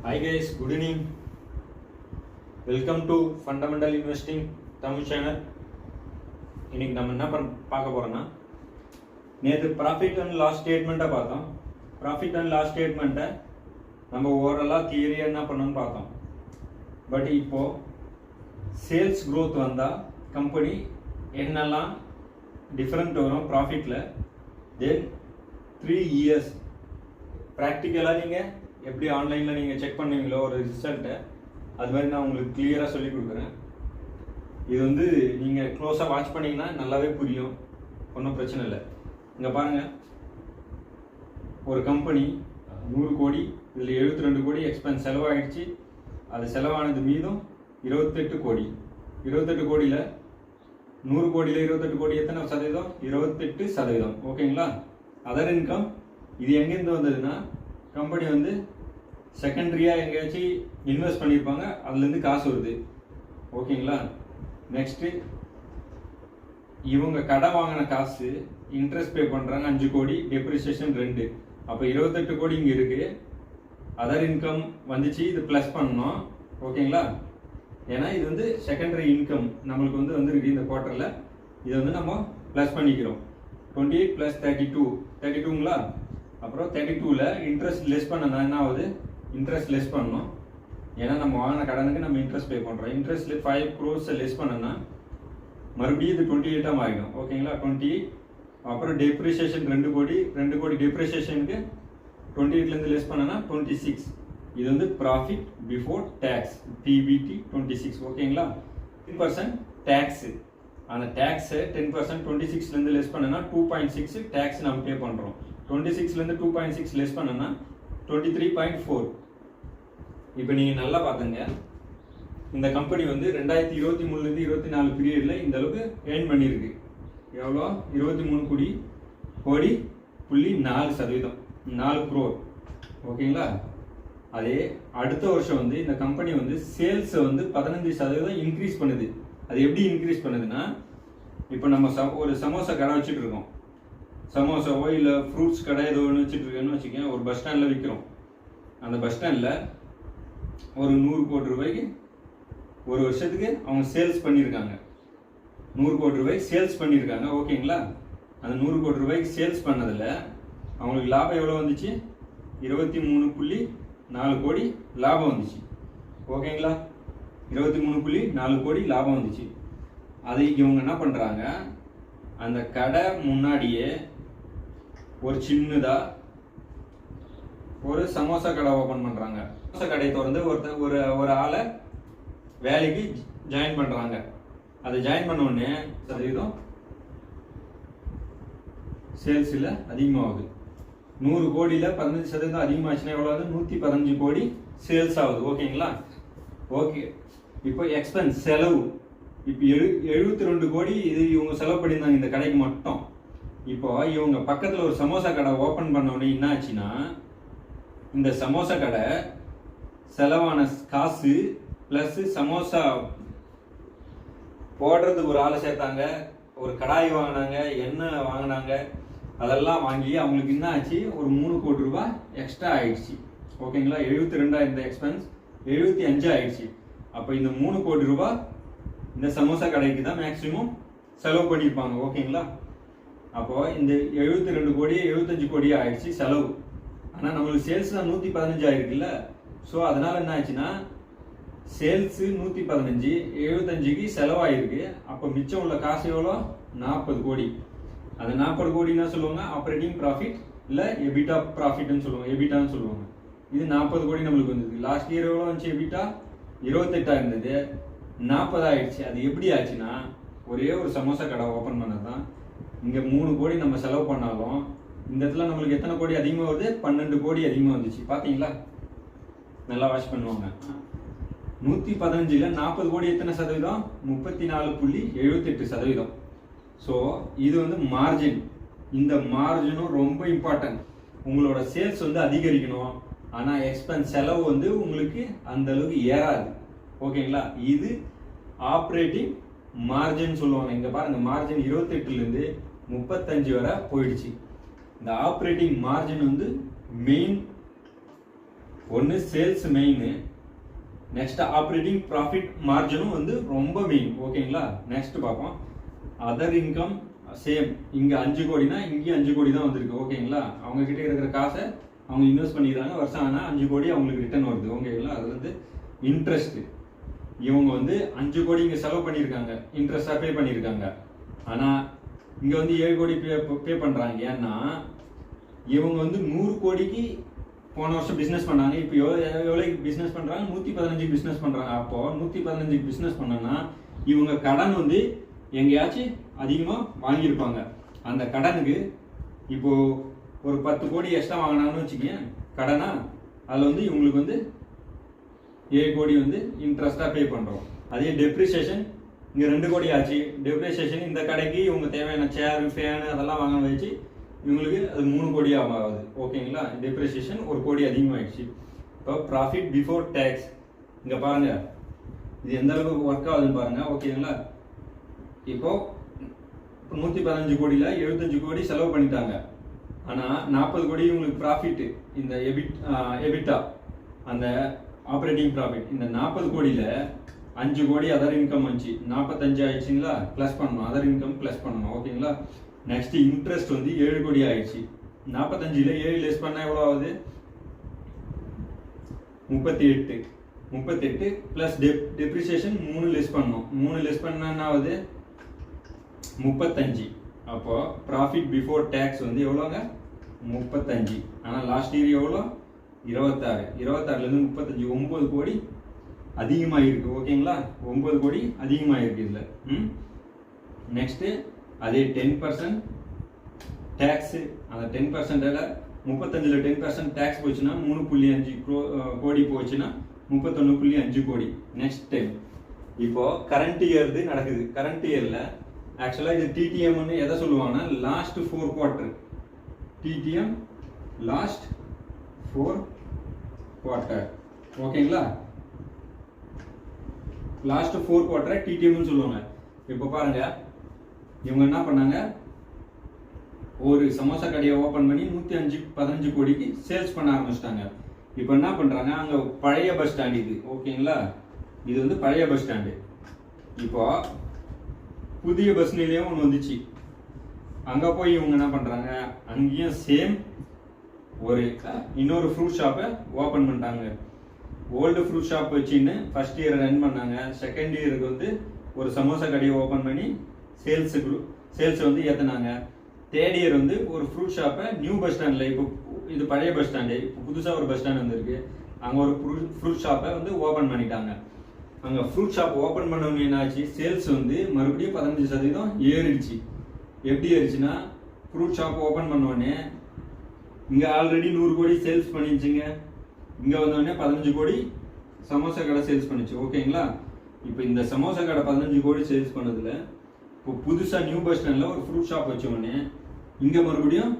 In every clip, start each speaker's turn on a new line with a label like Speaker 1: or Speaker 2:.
Speaker 1: Hi guys, good evening. Welcome to Fundamental Investing Tamil channel. இன்னைக்கு நம்ம என்ன பார்க்க போறோம்னா நேற்று ப்ராஃபிட் அண்ட் லாஸ் ஸ்டேட்மெண்ட்டை பார்த்தோம். ப்ராஃபிட் அண்ட் லாஸ் ஸ்டேட்மெண்ட்டை நம்ம ஓவராலாக தியரியாக என்ன பண்ணணும்னு பார்த்தோம். பட் இப்போ சேல்ஸ் க்ரோத் வந்தால் கம்பெனி என்னெல்லாம் டிஃப்ரெண்ட் வரும் ப்ராஃபிட்டில், தென் 3 years ப்ராக்டிக்கலாக நீங்கள் எப்படி ஆன்லைனில் நீங்கள் செக் பண்ணுவீங்களோ ஒரு ரிசல்ட்டை, அது மாதிரி நான் உங்களுக்கு கிளியராக சொல்லி கொடுக்குறேன். இது வந்து நீங்கள் க்ளோஸாக வாட்ச் பண்ணிங்கன்னா நல்லாவே புரியும், ஒன்றும் பிரச்சனை இல்லை. இங்கே பாருங்கள், ஒரு கம்பெனி 100 கோடி, இதில் 72 கோடி எக்ஸ்பென்ஸ் செலவாகிடுச்சு. அது செலவானது மீதும் 28 கோடி. 28 கோடியில் 100 கோடியில் 28 கோடி எத்தனை சதவீதம்? 28%. ஓகேங்களா? அதர் இன்கம் இது எங்கேருந்து வந்ததுன்னா, கம்பெனி வந்து செகண்டரியாக எங்கேயாச்சும் இன்வெஸ்ட் பண்ணியிருப்பாங்க, அதுலேருந்து காசு வருது. ஓகேங்களா? நெக்ஸ்ட்டு இவங்க கடன் வாங்கின காசு இன்ட்ரெஸ்ட் பே பண்ணுறாங்க 5 கோடி, டெப்ரிசியேஷன் 2. அப்போ 28 கோடி இங்கே இருக்குது. அதர் இன்கம் வந்துச்சு, இது ப்ளஸ் பண்ணணும். ஓகேங்களா? ஏன்னா இது வந்து செகண்டரி இன்கம் நம்மளுக்கு வந்து வந்துருக்கு இந்த குவார்ட்டரில். இதை வந்து நம்ம ப்ளஸ் பண்ணிக்கிறோம். 28 + 32ங்களா? அப்புறம் 32ல் இன்ட்ரெஸ்ட் லெஸ் பண்ணனா என்ன ஆகுது? இன்ட்ரெஸ்ட் லெஸ் பண்ணணும். ஏன்னா நம்ம வாங்கின கடனுக்கு நம்ம இன்ட்ரெஸ்ட் பே பண்ணுறோம். இன்ட்ரெஸ்ட் 5 crores லெஸ் பண்ணனா மறுபடியும் இது 28 ஆகிடும். ஓகேங்களா? 28. அப்புறம் டெப்ரிசியேஷன் 2 கோடி. 2 கோடி டெப்ரிசியேஷனுக்கு 28லேருந்து லெஸ் பண்ணனா 26. இது வந்து ப்ராஃபிட் பிஃபோர் டேக்ஸ், பிபிடி 26. ஓகேங்களா? 10% டேக்ஸு. அந்த டேக்ஸை 10% 26லேருந்து லெஸ் பண்ணனா 2.6 டேக்ஸ் நம்ம பே பண்ணுறோம். 26லேருந்து 2.6 லெஸ் பண்ணனா 23.4. இப்போ நீங்கள் நல்லா பார்த்துங்க, இந்த கம்பெனி வந்து 2023லேருந்து 24 பீரியடில் இந்த அளவுக்கு ஏர்ன் பண்ணியிருக்கு. எவ்வளோ? 23 கோடி புள்ளி 4%, 4 crore. ஓகேங்களா? அதே அடுத்த வருஷம் வந்து இந்த கம்பெனி வந்து சேல்ஸை வந்து 15% இன்க்ரீஸ் பண்ணுது. அது எப்படி இன்க்ரீஸ் பண்ணுதுன்னா, இப்போ நம்ம ஒரு சமோசா கடை வச்சுட்டு இருக்கோம். சமோசாவோ இல்லை ஃப்ரூட்ஸ் கடை ஏதோ ஒன்று வச்சுட்டு இருக்கேன்னு வச்சுக்கேன். ஒரு பஸ் ஸ்டாண்டில் விற்கிறோம். அந்த பஸ் ஸ்டாண்டில் ஒரு 100 கோடி ரூபாய்க்கு ஒரு வருஷத்துக்கு அவங்க சேல்ஸ் பண்ணியிருக்காங்க. 100 கோடி ரூபாய்க்கு சேல்ஸ் பண்ணியிருக்காங்க. ஓகேங்களா? அந்த 100 கோடி ரூபாய்க்கு சேல்ஸ் பண்ணதில் அவங்களுக்கு லாபம் எவ்வளோ வந்துச்சு? 23.4 கோடி லாபம் வந்துச்சு. ஓகேங்களா? 23.4 கோடி லாபம் வந்துச்சு. அது இவங்க என்ன பண்ணுறாங்க, அந்த கடை முன்னாடியே ஒரு சின்னதாக ஒரு சமோசா கடை ஓப்பன் பண்ணுறாங்க. சமோசா கடை திறந்து ஒரு ஆளை வேலைக்கு ஜாயின் பண்ணுறாங்க. அதை ஜாயின் பண்ண உடனே சதவீதம் சேல்ஸில் அதிகமாகுது. 100 கோடியில் 15% அதிகமாச்சுன்னா எவ்வளோ ஆகுது? 115 கோடி சேல்ஸ் ஆகுது. ஓகேங்களா? ஓகே. இப்போ எக்ஸ்பென்ஸ் செலவு இப்போ 72 கோடி இது இவங்க செலவு பண்ணியிருந்தாங்க இந்த கடைக்கு மட்டும். இப்போ இவங்க பக்கத்தில் ஒரு சமோசா கடை ஓப்பன் பண்ண உடனே என்ன ஆச்சுன்னா, இந்த சமோசா கடை செலவான காசு ப்ளஸ் சமோசா போடுறதுக்கு ஒரு ஆளை சேர்த்தாங்க, ஒரு கடாய் வாங்கினாங்க, எண்ணெய் வாங்கினாங்க, அதெல்லாம் வாங்கி அவங்களுக்கு என்ன ஆச்சு? ஒரு 3 கோடி ரூபாய் எக்ஸ்ட்ரா ஆயிடுச்சு. ஓகேங்களா? 72 இந்த எக்ஸ்பென்ஸ் 75 ஆயிடுச்சு. அப்போ இந்த 3 கோடி ரூபாய் இந்த சமோசா கடைக்கு தான் மேக்ஸிமம் செலவு பண்ணியிருப்பாங்க. ஓகேங்களா? அப்போ இந்த 72 கோடி 75 கோடி ஆயிடுச்சு செலவு. ஆனால் நம்மளுக்கு சேல்ஸ் தான் 115 ஆயிருக்குல்ல. ஸோ அதனால என்ன ஆச்சுன்னா, சேல்ஸ் 115, 75க்கு செலவாயிருக்கு. அப்போ மிச்சம் உள்ள காசு எவ்வளோ? 40 கோடி. அந்த 40 கோடி என்ன சொல்லுவாங்க? ஆப்ரேட்டிங் ப்ராஃபிட் இல்லை எபிட்டா ப்ராஃபிட்னு சொல்லுவாங்க, எபிட்டான்னு சொல்லுவாங்க. இது 40 கோடி நம்மளுக்கு வந்தது. லாஸ்ட் இயர் எவ்வளோ வந்துச்சு? எபிட்டா 28 இருந்தது, 40 ஆயிடுச்சு. அது எப்படி ஆச்சுன்னா, ஒரே ஒரு சமோசா கடை ஓப்பன் பண்ணது தான். இங்கே 3 கோடி நம்ம செலவு பண்ணாலும் இந்த இடத்துல நம்மளுக்கு எத்தனை கோடி அதிகமாக வருது? 12 கோடி அதிகமாக வந்துச்சு. பார்த்தீங்களா? நல்லா வாட்ச் பண்ணுவாங்க. 115ல் 40 கோடி எத்தனை சதவீதம்? 34.78%. ஸோ இது வந்து மார்ஜின். இந்த மார்ஜினும் ரொம்ப இம்பார்ட்டன்ட். உங்களோட சேல்ஸ் வந்து அதிகரிக்கணும், ஆனால் எக்ஸ்பென்ஸ் செலவு வந்து உங்களுக்கு அந்த அளவுக்கு ஏறாது. ஓகேங்களா? இது ஆப்ரேட்டிங் மார்ஜின் சொல்லுவாங்க. இங்கே பாருங்க, மார்ஜின் 28லேருந்து 35 வரை போயிடுச்சு. இந்த ஆப்ரேட்டிங் மார்ஜின் வந்து மெயின் ஒன்று sales main, next operating profit மார்ஜினும் வந்து ரொம்ப மெயின். ஓகேங்களா, நெக்ஸ்ட் பார்ப்போம். அதர் இன்கம் சேம், இங்கே 5 கோடினா இங்கேயும் 5 கோடி தான் வந்திருக்கு. ஓகேங்களா, அவங்க கிட்ட இருக்கிற காசை அவங்க இன்வெஸ்ட் பண்ணிடுறாங்க, வருஷம் ஆனால் 5 கோடி அவங்களுக்கு ரிட்டர்ன் வருது. ஓகேங்களா, அது வந்து இன்ட்ரெஸ்ட். இவங்க வந்து 5 கோடி இங்கே செலவு பண்ணியிருக்காங்க, இன்ட்ரெஸ்டாக பே பண்ணியிருக்காங்க. ஆனால் இங்கே வந்து 7 கோடி பே பண்ணுறாங்க. ஏன்னா இவங்க வந்து 100 கோடிக்கு போன வருஷம் பிஸ்னஸ் பண்ணாங்க. இப்போ எவ்வளோ பிஸ்னஸ் பண்ணுறாங்க? 115 பிஸ்னஸ் பண்ணுறாங்க. அப்போது 115 பிஸ்னஸ் பண்ணோன்னா இவங்க கடன் வந்து எங்கேயாச்சும் அதிகமாக வாங்கியிருப்பாங்க. அந்த கடனுக்கு இப்போது ஒரு 10 கோடி எக்ஸ்ட்ரா வாங்கினாங்கன்னு வச்சுக்கோங்க கடனா, அதில் வந்து இவங்களுக்கு வந்து 7 கோடி வந்து இன்ட்ரெஸ்டாக பே பண்ணுறோம். அதே டெப்ரிசியேஷன் இங்கே 2 கோடி ஆச்சு. டெப்ரிசியேஷன் இந்த கடைக்கு இவங்க தேவையான சேர் ஃபேனு அதெல்லாம் வாங்க வச்சு இவங்களுக்கு அது 3 கோடி ஆகுது. ஓகேங்களா, டெப்ரிசியேஷன் 1 கோடி அதிகமாகிடுச்சு. இப்போ ப்ராஃபிட் பிஃபோர் டேக்ஸ் இங்கே பாருங்கள், இது எந்த அளவுக்கு ஒர்க் ஆகுதுன்னு பாருங்கள். ஓகேங்களா, இப்போ 115 கோடியில் 75 கோடி செலவு பண்ணிட்டாங்க. ஆனால் 40 கோடி உங்களுக்கு ப்ராஃபிட்டு, இந்த எபிட்டா அந்த ஆப்ரேட்டிங் ப்ராஃபிட். இந்த 40 கோடியில் 5 கோடி அதர் இன்கம் வந்துச்சு, 45 ஆயிடுச்சுங்களா, ப்ளஸ் பண்ணணும், அதர் இன்கம் ப்ளஸ் பண்ணணும். ஓகேங்களா, நெக்ஸ்ட் இன்ட்ரெஸ்ட் வந்து 7 கோடி ஆயிடுச்சு. 45ல் 7 லெஸ் பண்ணால் எவ்வளோ ஆகுது? 38 ப்ளஸ் டெப்ரிசியேஷன் 3 லெஸ் பண்ணணும். 3 லெஸ் பண்ணால் என்ன ஆகுது? 35. அப்போ ப்ராஃபிட் பிஃபோர் டேக்ஸ் வந்து எவ்வளோங்க? 35. ஆனால் லாஸ்ட் இயர் எவ்வளோ? 26. 26லேருந்து 35, 9 கோடி அதிகமாக இருக்குது. ஓகேங்களா, 9 கோடி அதிகமாக இருக்குது இதில். நெக்ஸ்ட்டு அதே 10% டேக்ஸு. அந்த 10%ல் 35ல் 10% டேக்ஸ் போச்சுன்னா 3.5 கோடி போச்சுன்னா 31.5 கோடி. நெக்ஸ்ட் டைம் இப்போது கரண்ட் இயர் நடக்குது. கரண்ட் இயரில் ஆக்சுவலாக இது டிடிஎம்னு எதை சொல்லுவாங்கன்னா last 4 quarter. TDM last 4 quarter. ஓகேங்களா, லாஸ்ட் 4 குவார்ட்டரை டிடிஎம்னு சொல்லுவாங்க. இப்போ பாருங்க, இவங்க என்ன பண்ணாங்க, ஒரு சமோசா கடையை ஓப்பன் பண்ணி 115 கோடிக்கு சேல்ஸ் பண்ண ஆரம்பிச்சிட்டாங்க. இப்போ என்ன பண்ணுறாங்க, அங்கே பழைய பஸ் ஸ்டாண்ட் இது. ஓகேங்களா, இது வந்து பழைய பஸ் ஸ்டாண்டு. இப்போ புதிய பஸ் நிலையம் ஒன்று வந்துச்சு. அங்கே போய் இவங்க என்ன பண்ணுறாங்க, அங்கேயும் சேம் இன்னொரு ஃப்ரூட் ஷாப்பை ஓப்பன் பண்ணிட்டாங்க. ஓல்டு ஃப்ரூட் ஷாப் வச்சுன்னு ஃபர்ஸ்ட் இயர் ரன் பண்ணாங்க. செகண்ட் இயருக்கு வந்து ஒரு சமோசா கடையை ஓப்பன் பண்ணி சேல்ஸ் வந்து ஏற்றினாங்க. தேர்ட் இயர் வந்து ஒரு ஃப்ரூட் ஷாப்பை நியூ பஸ் ஸ்டாண்டில், இப்போ இது பழைய பஸ் ஸ்டாண்டு, இப்போ புதுசாக ஒரு பஸ் ஸ்டாண்ட் வந்துருக்கு, அங்கே ஒரு ஃப்ரூட் ஷாப்பை வந்து ஓப்பன் பண்ணிட்டாங்க. அங்கே ஃப்ரூட் ஷாப் ஓப்பன் பண்ணவங்க என்னாச்சு, சேல்ஸ் வந்து மறுபடியும் 15% ஏறிடுச்சு. எப்படி ஏறிச்சுன்னா, ஃப்ரூட் ஷாப் ஓப்பன் பண்ணோடனே இங்கே ஆல்ரெடி 100 கோடி சேல்ஸ் பண்ணிச்சுங்க, இங்கே வந்தோடனே 15 கோடி சமோசா கடை சேல்ஸ் பண்ணிச்சு. ஓகேங்களா, இப்போ இந்த சமோசா கடை 15 கோடி சேல்ஸ் பண்ணதில் இப்போ புதுசாக நியூ பஸ் ஸ்டாண்டில் ஒரு ஃப்ரூட் ஷாப் வச்ச உடனே இங்கே மறுபடியும்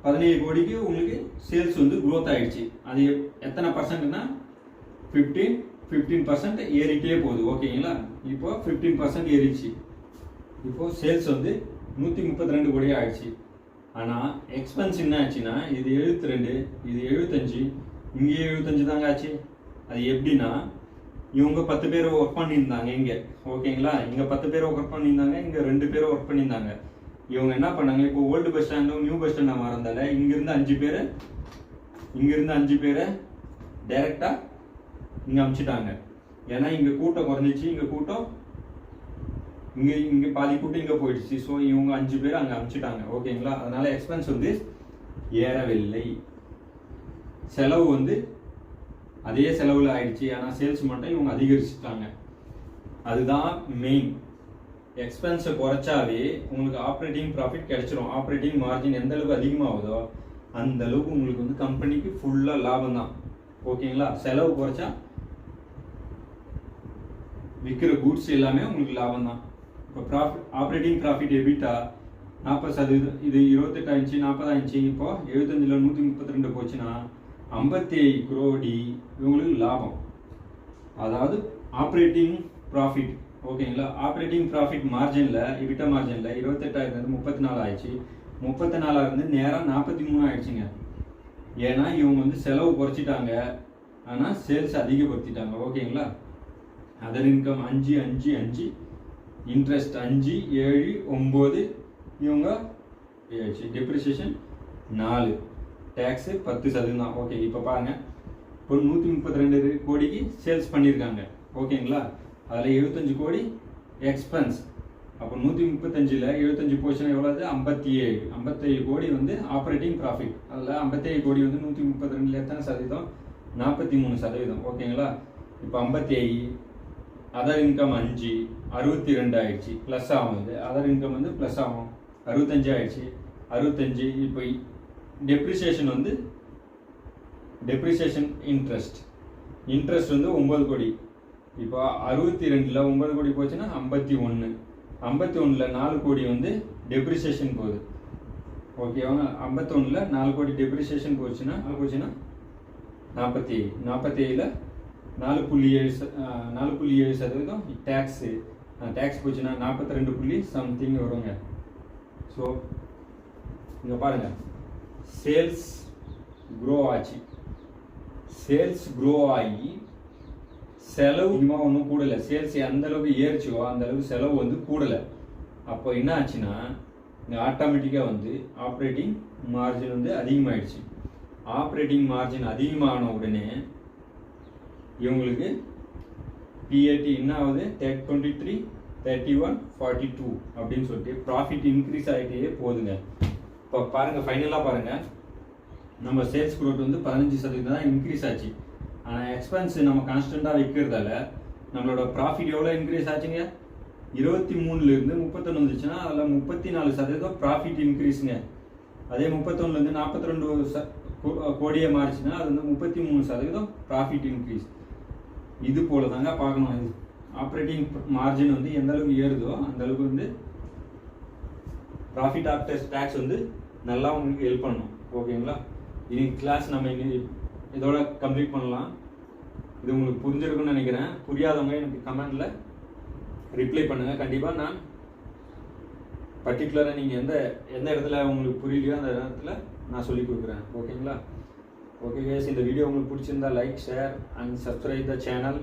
Speaker 1: 17 கோடிக்கு உங்களுக்கு சேல்ஸ் வந்து க்ரோத் ஆகிடுச்சு. அது எத்தனை பர்சன்ட்னா 15% ஏறிட்டே போகுது. ஓகேங்களா, இப்போ 15% ஏறிச்சு. இப்போது சேல்ஸ் வந்து 132 கோடி ஆயிடுச்சு. ஆனால் எக்ஸ்பென்ஸ் என்ன ஆச்சுன்னா, இது 72, இது 75, இங்கே 75 தாங்க ஆச்சு. அது எப்படின்னா, இவங்க 10 பேர் ஒர்க் பண்ணியிருந்தாங்க இங்கே. ஓகேங்களா, இங்கே 10 பேர் ஒர்க் பண்ணியிருந்தாங்க, இங்கே 2 பேர் ஒர்க் பண்ணியிருந்தாங்க. இவங்க என்ன பண்ணாங்க, இப்போ ஓல்டு பஸ் ஸ்டாண்டும் நியூ பஸ் ஸ்டாண்டாக மாறந்தால இங்கேருந்து 5 பேரை டைரெக்டாக இங்கே அனுப்பிச்சிட்டாங்க. ஏன்னா இங்கே கூட்டம் குறைஞ்சிச்சு, இங்கே பாதி கூட்டம் இங்கே போயிடுச்சு. ஸோ இவங்க 5 பேர் அங்கே அனுப்பிச்சிட்டாங்க. ஓகேங்களா, அதனால எக்ஸ்பென்ஸ் வந்து ஏறவில்லை, செலவு வந்து அதே செலவில் ஆயிடுச்சு. ஆனால் சேல்ஸ் மட்டும் இவங்க அதிகரிச்சுட்டாங்க. அதுதான் மெயின். எக்ஸ்பென்ஸை குறைச்சாவே உங்களுக்கு ஆப்ரேட்டிங் ப்ராஃபிட் கிடைச்சிரும். ஆப்ரேட்டிங் மார்ஜின் எந்த அளவுக்கு அதிகமாகுதோ அந்த அளவுக்கு உங்களுக்கு வந்து கம்பெனிக்கு ஃபுல்லாக லாபம் தான். ஓகேங்களா, செலவு குறைச்சா விற்கிற கூட்ஸ் எல்லாமே உங்களுக்கு லாபம் தான். இப்போ ஆப்ரேட்டிங் ப்ராஃபிட் எபிட்டா 40%, இது 28 ஆயிடுச்சு, 40 ஆயிடுச்சு. இப்போ 75ல் 132 போச்சுன்னா 57 கோடி இவங்களுக்கு லாபம். அதாவது ஆப்ரேட்டிங் ப்ராஃபிட். ஓகேங்களா, ஆப்ரேட்டிங் ப்ராஃபிட் மார்ஜினில், எபிட்டா மார்ஜினில் 28 34 ஆயிடுச்சு. 34 நேரம் 43 ஆயிடுச்சுங்க. ஏன்னா இவங்க வந்து செலவு குறைச்சிட்டாங்க, ஆனால் சேல்ஸ் அதிகப்படுத்திட்டாங்க. ஓகேங்களா? அதர் இன்கம் 5 5 5, இன்ட்ரெஸ்ட் 5 7 9, இவங்க டெப்ரிசியேஷன் 4, டேக்ஸு 10% தான். ஓகே, இப்போ பாருங்கள், இப்போ 132 கோடிக்கு சேல்ஸ் பண்ணியிருக்காங்க. ஓகேங்களா? அதில் 75 கோடி எக்ஸ்பென்ஸ். அப்போ 135ல் 75 போர்ஷன் எவ்வளோது? 57 கோடி வந்து ஆப்ரேட்டிங் ப்ராஃபிட். அதில் 57 கோடி வந்து 132ல் எத்தனை சதவீதம்? 43%. ஓகேங்களா? இப்போ 57, அதர் இன்கம் 5, 62 ஆயிடுச்சு, ப்ளஸ் ஆகும். இது அதர் இன்கம் வந்து ப்ளஸ் ஆகும், 65 ஆயிடுச்சு, 65. இப்போ டெப்ரிசியேஷன் வந்து டெப்ரிசியேஷன் இன்ட்ரெஸ்ட் வந்து 9 கோடி. இப்போ 62ல் 9 கோடி போச்சுன்னா 51, 51ல் 4 கோடி வந்து டெப்ரிசியேஷன் போகுது. ஓகேவா? 51ல் 4 கோடி டெப்ரிசியேஷன் போச்சுன்னா 47, 47ல் 4.7% டேக்ஸ் போச்சுன்னா 42 சம்திங் வருங்க. ஸோ இங்கே பாருங்கள், சேல்ஸ் க்ரோ ஆச்சு. சேல்ஸ் க்ரோ ஆகி செலவு அதிகமாக ஒன்றும் கூடலை. சேல்ஸ் எந்த அளவுக்கு ஏறிச்சோ அந்த அளவுக்கு செலவு வந்து கூடலை. அப்போ என்ன ஆச்சுன்னா இங்கே ஆட்டோமேட்டிக்காக வந்து ஆப்ரேட்டிங் மார்ஜின் வந்து அதிகமாகிடுச்சு. ஆப்ரேட்டிங் மார்ஜின் அதிகமான உடனே இவங்களுக்கு பிஏடி என்ன ஆகுது? 23, 31, 42 அப்படின்னு சொல்லிட்டு ப்ராஃபிட் இன்க்ரீஸ் ஆகிட்டே போகுதுங்க. இப்போ பாருங்கள், ஃபைனலாக பாருங்கள், நம்ம சேல்ஸ் க்ரோத் வந்து 15% தான் இன்க்ரீஸ் ஆச்சு. ஆனால் எக்ஸ்பென்ஸ் நம்ம கான்ஸ்டண்ட்டாக வைக்கிறதால நம்மளோட ப்ராஃபிட் எவ்வளோ இன்க்ரீஸ் ஆச்சுங்க? 23லேருந்து 31 வந்துச்சுன்னா அதில் 34% ப்ராஃபிட் இன்க்ரீஸுங்க. அதே 31லேருந்து 42 கோடியே மாறிச்சுன்னா அது வந்து 33% ப்ராஃபிட் இன்க்ரீஸ். இது போல தாங்க பார்க்கணும். இது ஆப்ரேட்டிங் மார்ஜின் வந்து எந்த அளவுக்கு ஏறுதோ அந்த அளவுக்கு வந்து ப்ராஃபிட் ஆஃப்டர் டேக்ஸ் வந்து நல்லா உங்களுக்கு ஹெல்ப் பண்ணணும். ஓகேங்களா? இன்னைக்கு கிளாஸ் நம்ம இதோட கம்ப்ளீட் பண்ணலாம். இது உங்களுக்கு புரிஞ்சிருக்குன்னு நினைக்கிறேன். புரியாதவங்க எனக்கு கமெண்டில் ரிப்ளை பண்ணுங்கள். கண்டிப்பாக நான் பர்டிகுலராக நீங்கள் எந்த இடத்துல உங்களுக்கு புரியலையோ அந்த இடத்துல நான் சொல்லி கொடுக்குறேன். ஓகேங்களா? ஓகே கேஸ், இந்த வீடியோ உங்களுக்கு பிடிச்சிருந்தா like, share and subscribe the channel.